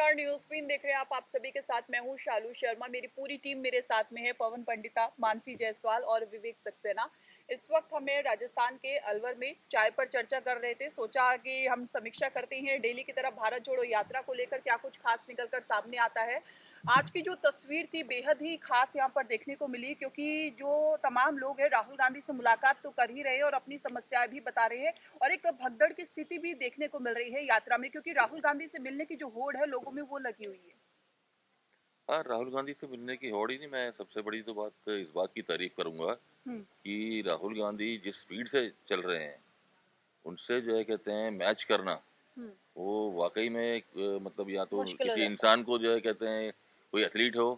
नमस्कार, news queen देख रहे हैं आप सभी के साथ मैं हूं शालू शर्मा। मेरी पूरी टीम मेरे साथ में है। पवन पंडिता, मानसी जायसवाल और विवेक सक्सेना। इस वक्त हमें राजस्थान के अलवर में चाय पर चर्चा कर रहे थे। सोचा कि हम समीक्षा करते हैं डेली की तरह भारत जोड़ो यात्रा को लेकर क्या कुछ खास निकलकर सामने आता है। आज की जो तस्वीर थी बेहद ही खास यहाँ पर देखने को मिली, क्योंकि जो तमाम लोग हैं राहुल गांधी से मुलाकात तो कर ही रहे हैं और अपनी समस्याएं भी बता रहे हैं, और एक भगदड़ की स्थिति भी देखने को मिल रही है यात्रा में, क्योंकि राहुल गांधी से मिलने की जो होड़ है लोगों में वो लगी हुई है। हाँ, राहुल गांधी से मिलने की होड़ ही नहीं। मैं सबसे बड़ी तो बात इस बात की तारीफ करूंगा हम्म। कि राहुल गांधी जिस स्पीड से चल रहे हैं उनसे जो है कहते हैं मैच करना, हम्म। वो वाकई में एक मतलब या तो मुश्किल हो किसी जाता है। इंसान को जो है कहते हैं कोई एथलीट हो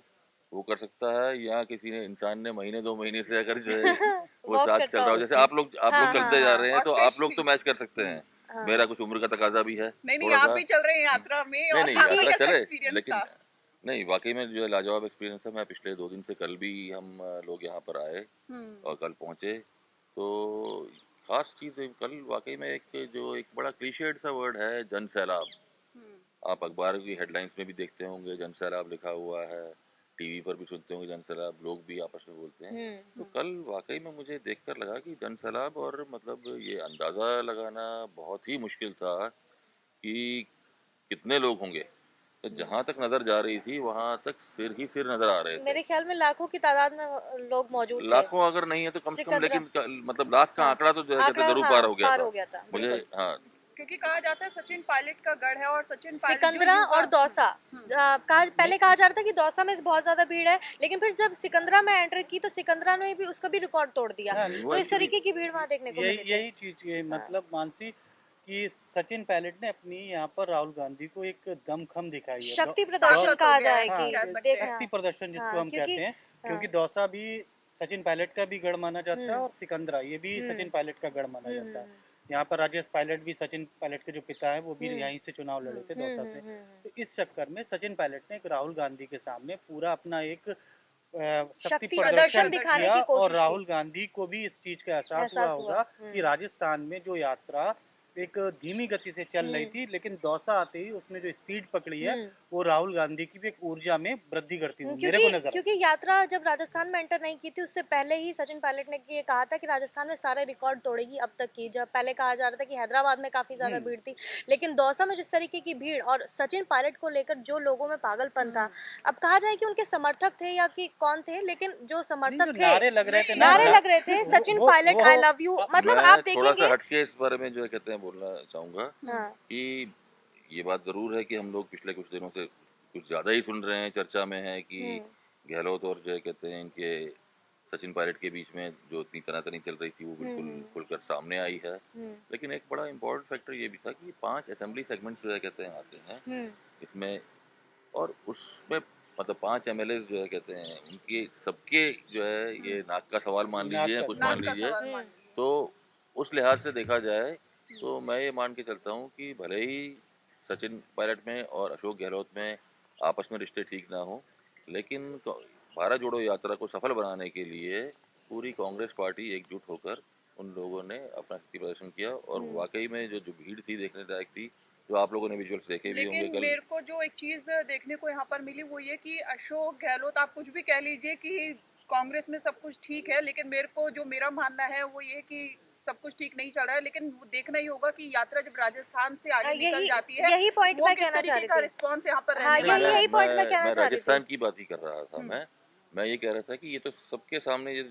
वो कर सकता है, या किसी ने इंसान ने महीने 2 महीने से अगर जो है वो वॉक साथ चल करता रहा हो हो, जैसे उसमें। आप लोग हाँ हाँ चलते जा हाँ रहे हैं और तो आप लोग स्पेशली तो मैच कर सकते हैं। हाँ। मेरा कुछ उम्र का तकाजा भी है नहीं नहीं, थोड़ा आप सा। भी चल रहे हैं यात्रा में, नहीं और नहीं, आपका यात्रा कैसा चले, एक्सपीरियंस लेकिन था? नहीं, वाकई में जो है लाजवाब एक्सपीरियंस है। मैं पिछले 2 दिन से, कल भी हम लोग यहाँ पर आए हम्म। और कल पहुँचे तो खास चीज़ कल वाकई में एक जो एक बड़ा क्लीशेड सा वर्ड है, जन सैलाब। हम्म। आप अखबार की हेडलाइंस में भी देखते होंगे जन सैलाब लिखा हुआ है, टीवी पर भी सुनते होंगे जन सैलाब, लोग भी आपस में बोलते हैं। तो हम्म। कल वाकई में मुझे देखकर लगा कि जन सैलाब, और मतलब ये अंदाज़ा लगाना बहुत ही मुश्किल था कि कितने लोग होंगे। तो जहां तक नजर जा रही थी वहां तक सिर ही सिर नजर आ रहे थे। मेरे ख्याल में लाखों की तादाद में लोग मौजूद थे। लाखों अगर नहीं है तो कम से कम, सिकंदरा। लेकिन मतलब लाख का हाँ, आंकड़ा तो जो है कहते आंकड़ा जरूर हाँ पार हो गया पार था हो गया था मुझे। बिल्कुल। हाँ, क्योंकि कहा जाता है सचिन पायलट का गढ़ है, और सचिन पायलट जो सिकंदरा युवा। और दौसा। पहले कहा जा रहा था कि दौसा में बहुत ज्यादा भीड़ है, लेकिन फिर जब सिकंदरा में एंटर की तो सिकंदरा ने भी उसका भी रिकॉर्ड तोड़ दिया। हाँ, तो वो इस एक्चुअली तरीके की भीड़ वहां देखने को यही मिली थी। यही चीज ये हाँ। मतलब मानसी कि सचिन पायलट ने अपनी यहाँ पर राहुल गांधी को एक दमखम दिखाई है। शक्ति प्रदर्शन ताकत हो कहा गया जाए है, हाँ, कि कह सकते देख हैं। शक्ति प्रदर्शन जिसको हाँ हम क्योंकि कहते हैं, हाँ। क्योंकि दौसा भी सचिन पायलट का भी गढ़ माना जाता है हम्म। और सिकंदरा ये भी हम्म। सचिन पायलट का गढ़ माना जाता है। हम्म। यहाँ पर राजेश पायलट भी, सचिन पायलट के जो पिता है वो भी हम्म। यहीं से चुनाव लड़े थे, दौसा से। हम्म। तो इस चक्कर में सचिन पायलट ने एक राहुल गांधी के सामने पूरा अपना एक शक्ति शक्ति प्रदर्शन प्रदर्शन दिखाने किया, की और कोशिश की। राहुल गांधी को भी इस चीज का एहसास हुआ एहसास हुआ। होगा कि राजस्थान में जो यात्रा एक धीमी गति से चल रही हम्म। थी, लेकिन दौसा आते ही उसने जो स्पीड पकड़ी है हम्म। वो राहुल गांधी की भी एक ऊर्जा में वृद्धि करती हुई मेरे क्योंकि को नजर आई। क्योंकि यात्रा जब राजस्थान में एंटर नहीं की थी उससे पहले ही सचिन पायलट ने ये कहा था कि राजस्थान में सारे रिकॉर्ड तोड़ेगी अब तक की। जब पहले कहा जा रहा था कि हैदराबाद में काफी ज्यादा भीड़ थी, लेकिन दौसा में जिस तरीके की भीड़ और सचिन पायलट को लेकर जो लोगों में पागलपन था, अब कहा जाए कि उनके समर्थक थे या कि कौन थे, लेकिन जो नहीं, जो समर्थक थे, नारे लग रहे थे ना, नारे लग रहे थे Sachin Pilot I love you, मतलब मैं आप थोड़ा सा देखेंगे। हटके इस बारे में जो है कहते हैं बोलना चाहूंगा हाँ। कि ये बात जरूर है कि हम लोग पिछले कुछ दिनों से कुछ ज्यादा ही सुन रहे हैं, चर्चा में है कि हम्म। गहलोत और जो है कहते हैं इनके सचिन पायलट के बीच में जो इतनी तनातनी चल रही थी वो बिल्कुल हम्म। खुलकर सामने आई है। हम्म। लेकिन एक बड़ा इम्पोर्टेंट फैक्टर ये भी था कि 5 असेंबली सेगमेंट्स जो है कहते हैं आते हैं हम्म। इसमें, और उसमें मतलब 5 एमएलए जो है कहते हैं उनके सबके जो है ये नाक का सवाल मान लीजिए नाक या का कुछ सवाल। मान नाक का लीजिए। सवाल मान लीजिए। तो उस लिहाज से देखा जाए तो मैं ये मान के चलता हूँ कि भले ही सचिन पायलट में और अशोक गहलोत में आपस में रिश्ते ठीक ना हो, लेकिन भारत जोड़ो यात्रा को सफल बनाने के लिए पूरी कांग्रेस पार्टी एकजुट होकर उन लोगों ने अपना शक्ति प्रदर्शन किया, और वाकई में जो जो भीड़ थी देखने लायक थी, जो आप लोगों ने विजुअल्स देखे भी होंगे लेकिन कल। मेरे को जो एक चीज देखने को यहाँ पर मिली वो ये कि अशोक गहलोत, आप कुछ भी कह लीजिए कि कांग्रेस में सब कुछ ठीक है, लेकिन मेरे को जो मेरा मानना है वो ये कि सब कुछ ठीक नहीं चल रहा है। लेकिन वो देखना ही होगा कि यात्रा जब राजस्थान से आगे निकल जाती है यही पॉइंट वो मैं किस कहना चाह तरीके रही का थी। रिस्पॉन्स यहाँ पर हाँ, रहने वाला है। यही पॉइंट मैं कहना मैं चाह रही थी। राजस्थान की बात ही कर रहा था। मैं ये कह रहा था कि ये तो सबके सामने ये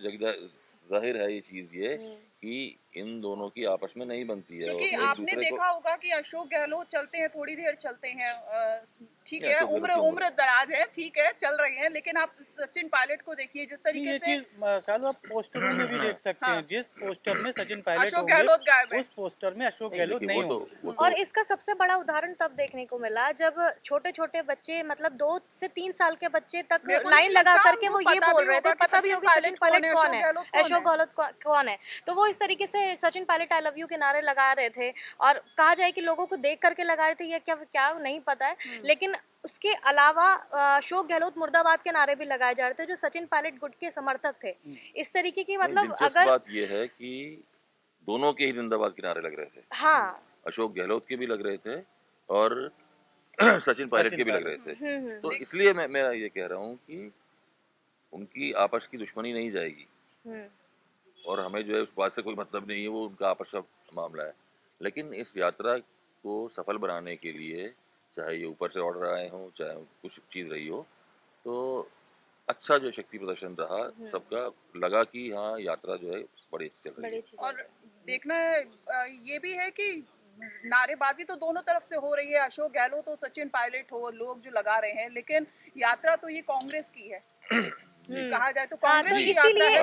जाहिर है ये चीज ये कि इन दोनों की आपस में नहीं बनती है क्योंकि और एक आपने दूसरे को। देखा होगा कि अशोक गहलोत चलते हैं, थोड़ी देर चलते हैं, ठीक है, अशोक गहलोत उम्र की उम्र उम्र दराज है, ठीक है, चल रहे हैं, लेकिन आप सचिन पायलट को देखिए जिस नहीं, तरीके ये से। चीज शालू आप पोस्टरों में भी देख सकते हाँ, हैं, जिस पोस्टर में सचिन पायलट अशोक होंगे गहलोत गायब है। उस पोस्टर में अशोक नहीं गहलोत देखिए नहीं वो होंगे। तो और इसका सबसे बड़ा उदाहरण तब देखने को मिला जब छोटे छोटे बच्चे, मतलब 2 से 3 साल के बच्चे तक मेरे को लाइन नहीं लगा लगता करके उनको वो ये पता बोल भी रहे थे, होगा कि पता भी होगी सचिन पायलट कौन है, अशोक गहलोत कौन है। तो वो इस तरीके से Sachin Pilot I love you के नारे लगा रहे थे, और कहा जाए कि लोगों को देख करके लगा रहे थे, ये क्या क्या नहीं पता है। लेकिन उसके अलावा अशोक गहलोत मुर्दाबाद के नारे भी लगाए जा रहे थे जो सचिन पायलट गुट के समर्थक थे। इस तरीके की, नहीं, मतलब दिलचस्प अगर बात ये है कि दोनों के ही जिंदाबाद किनारे लग रहे थे। हाँ अशोक गहलोत के भी लग रहे थे और सचिन पायलट के भी लग रहे थे। तो इसलिए मैं ये कह रहा हूँ कि उनकी आपस की दुश्मनी नहीं जाएगी, और हमें जो है उस बात से कोई मतलब नहीं है, वो उनका आपस का मामला है। लेकिन इस यात्रा को सफल बनाने के लिए, चाहे ये ऊपर से ऑर्डर आए हों, चाहे कुछ चीज़ रही हो, तो अच्छा जो शक्ति प्रदर्शन रहा, सबका लगा कि हाँ यात्रा जो है बड़ी अच्छी चल रही है। और देखना ये भी है कि नारेबाजी तो दोनों तरफ से हो रही है, अशोक गहलोत हो, सचिन पायलट हो, लोग जो लगा रहे हैं, लेकिन यात्रा तो ये कांग्रेस की है। कहा जाए तो कांग्रेस की यात्रा है,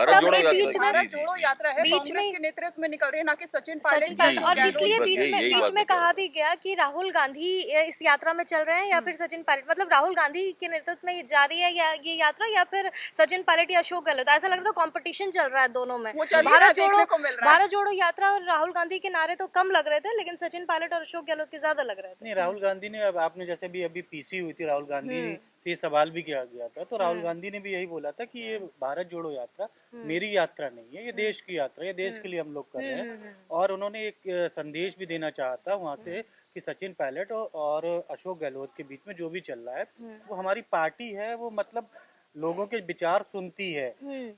भारत जोड़ो यात्रा है, कांग्रेस के नेतृत्व में निकल रही है, ना कि सचिन पायलट। और इसलिए बीच में कहा भी गया कि राहुल गांधी इस यात्रा में चल रहे हैं या फिर सचिन पायलट, मतलब राहुल गांधी के नेतृत्व में जा रही है या ये यात्रा, या फिर सचिन पायलट या अशोक गहलोत। ऐसा लग रहा था कंपटीशन चल रहा है दोनों में। भारत जोड़ो यात्रा और राहुल गांधी के नारे तो कम लग रहे थे, लेकिन सचिन पायलट और अशोक गहलोत के ज्यादा लग रहे थे। नहीं, राहुल गांधी ने, अब आपने जैसे भी अभी पीसी हुई थी, राहुल गांधी से सवाल भी किया गया था, तो राहुल गांधी ने भी यही बोला था कि ये भारत जोड़ो यात्रा मेरी यात्रा नहीं है, ये देश की यात्रा, ये देश के लिए हम लोग कर रहे हैं। और उन्होंने एक संदेश भी देना चाहा था वहां से कि सचिन पायलट और अशोक गहलोत के बीच में जो भी चल रहा है वो हमारी पार्टी है, वो मतलब लोगों के विचार सुनती है,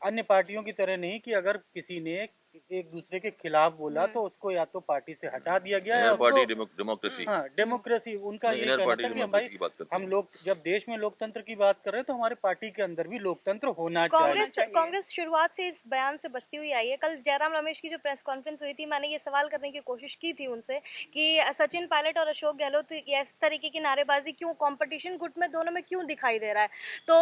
अन्य पार्टियों की तरह नहीं कि अगर किसी ने एक दूसरे के खिलाफ बोला तो उसको या तो पार्टी से हटा दिया गया या पार्टी डेमोक्रेसी, हाँ डेमोक्रेसी उनका यही कहना था कि भाई हम लोग जब देश में लोकतंत्र की बात कर रहे हैं तो हमारे पार्टी के अंदर भी लोकतंत्र होना चाहिए। कांग्रेस शुरुआत से इस बयान से बचती हुई आई है। कल जयराम रमेश की जो प्रेस कॉन्फ्रेंस हुई थी, मैंने ये सवाल करने की कोशिश की थी उनसे कि सचिन पायलट और अशोक गहलोत इस तरीके की नारेबाजी क्यों, कंपटीशन गुट में दोनों में क्यों दिखाई दे रहा है, तो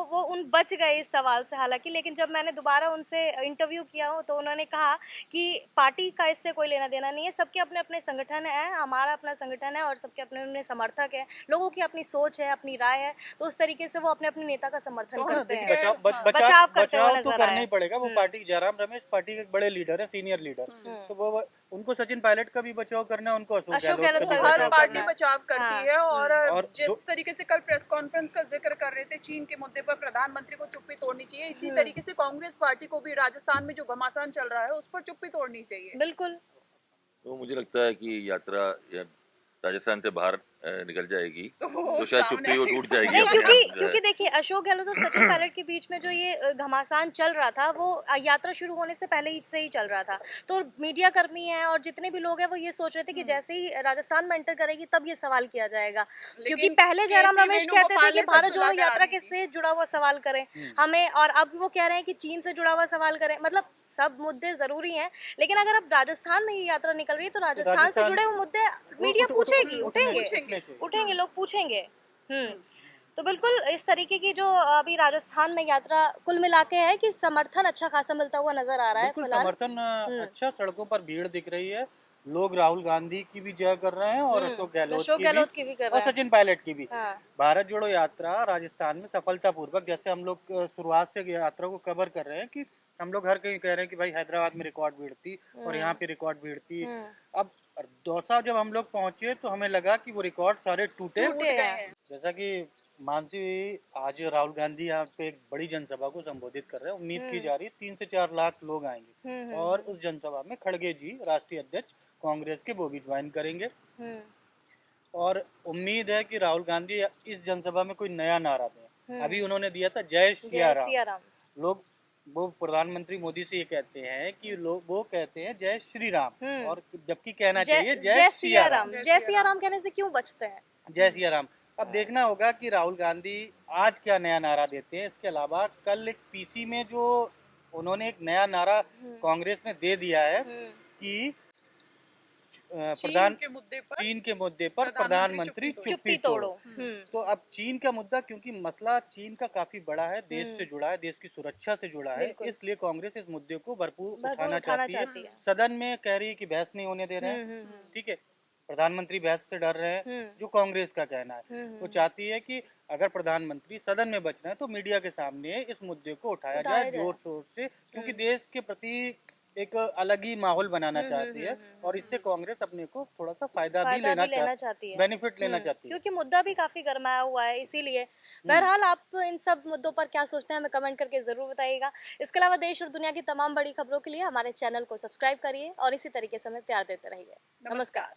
वो बच गए इस सवाल से हालांकि। लेकिन जब मैंने दोबारा उनसे इंटरव्यू किया हो तो उन्होंने कहा कि पार्टी का इससे कोई लेना देना नहीं है, सबके अपने अपने संगठन है, हमारा अपना संगठन है और सबके अपने अपने समर्थक है, लोगों की अपनी सोच है, अपनी राय है, तो उस तरीके से वो अपने अपने नेता का समर्थन करते हैं। बचाव करते हुए नजर करना ही पड़ेगा। वो पार्टी, जयराम रमेश पार्टी के बड़े लीडर है, सीनियर लीडर, तो वो उनको सचिन पायलट का भी बचाव करना है, उनको अशोक गहलोत का भी हर पार्टी बचाव करती है। और जिस तरीके से कल प्रेस कॉन्फ्रेंस का जिक्र कर रहे थे, चीन के मुद्दे पर प्रधानमंत्री को चुप्पी तोड़नी चाहिए, इसी तरीके से कांग्रेस पार्टी को भी राजस्थान में जो घमासान चल रहा है उस पर चुप्पी तोड़नी चाहिए। बिल्कुल। तो मुझे लगता है कि यात्रा राजस्थान से बाहर निकल जाएगी तो शायद चुप्पी वो टूट जाएगी। नहीं, क्योंकि देखिए अशोक गहलोत और सचिन पायलट के बीच में जो ये घमासान चल रहा था वो यात्रा शुरू होने से पहले ही से ही चल रहा था। तो मीडिया कर्मी हैं और जितने भी लोग हैं वो ये सोच रहे थे कि जैसे ही राजस्थान में एंटर करेगी तब ये सवाल किया जाएगा, क्योंकि पहले जयराम रमेश कहते थे कि भारत जोड़ो यात्रा के से जुड़ा हुआ सवाल करें हमें, और अब वो कह रहे हैं कि चीन से जुड़ा हुआ सवाल करें। मतलब सब मुद्दे जरूरी हैं, लेकिन अगर अब राजस्थान में ये यात्रा निकल रही है तो राजस्थान से जुड़े हुए मुद्दे मीडिया पूछेगी, उठेंगे, लोग पूछेंगे। तो बिल्कुल इस तरीके की जो अभी राजस्थान में यात्रा कुल मिला के है कि समर्थन अच्छा खासा मिलता हुआ नजर आ रहा है। बिल्कुल समर्थन अच्छा, सड़कों पर भीड़ दिख रही है, लोग राहुल गांधी की भी जय कर रहे हैं और अशोक गहलोत की भी कर रहे हैं और सचिन पायलट की भी। भारत जोड़ो यात्रा राजस्थान में सफलतापूर्वक, जैसे हम लोग शुरुआत से यात्रा को कवर कर रहे हैं कि हम लोग हर कहीं कह रहे हैं कि भाई हैदराबाद में रिकॉर्ड भीड़ थी और यहाँ पे रिकॉर्ड भीड़ थी। अब दौसा जब हम लोग पहुंचे तो हमें लगा कि वो रिकॉर्ड सारे टूटे गए। जैसा कि मानसी, आज राहुल गांधी यहाँ पे एक बड़ी जनसभा को संबोधित कर रहे हैं, उम्मीद की जा रही है 3 से 4 लाख लोग आएंगे और उस जनसभा में खड़गे जी, राष्ट्रीय अध्यक्ष कांग्रेस के, वो भी ज्वाइन करेंगे। और उम्मीद है कि राहुल गांधी इस जनसभा में कोई नया नारा दें। अभी उन्होंने दिया था जय सिया राम। लोग, वो प्रधानमंत्री मोदी से ये कहते हैं कि लोग वो कहते हैं जय श्री राम, और जबकि कहना चाहिए जय सिया राम। जय सिया राम कहने से क्यों बचते हैं? जय सिया राम। अब देखना होगा कि राहुल गांधी आज क्या नया नारा देते हैं। इसके अलावा कल एक पीसी में जो उन्होंने एक नया नारा कांग्रेस ने दे दिया है कि चीन के मुद्दे पर प्रधानमंत्री चुप्पी तोड़ो। तो अब चीन का मुद्दा, क्योंकि मसला चीन का काफी बड़ा है, देश से जुड़ा है, देश की सुरक्षा से जुड़ा है, इसलिए कांग्रेस इस मुद्दे को भरपूर उठाना चाहती है। सदन में कह रही है कि बहस नहीं होने दे रहे हैं, ठीक है, प्रधानमंत्री बहस से डर रहे हैं, जो कांग्रेस का कहना है। वो चाहती है कि अगर प्रधानमंत्री सदन में बच रहे हैं तो मीडिया के सामने इस मुद्दे को उठाया जाए जोर शोर से, क्योंकि देश के प्रति एक अलग ही माहौल बनाना चाहती है और इससे कांग्रेस अपने को थोड़ा सा फायदा भी लेना चाहती है, बेनिफिट लेना चाहती है, क्योंकि मुद्दा भी काफी गरमाया हुआ है इसीलिए। बहरहाल आप इन सब मुद्दों पर क्या सोचते हैं हमें कमेंट करके जरूर बताइएगा। इसके अलावा देश और दुनिया की तमाम बड़ी खबरों के लिए हमारे चैनल को सब्सक्राइब करिए और इसी तरीके से हमें प्यार देते रहिए। नमस्कार।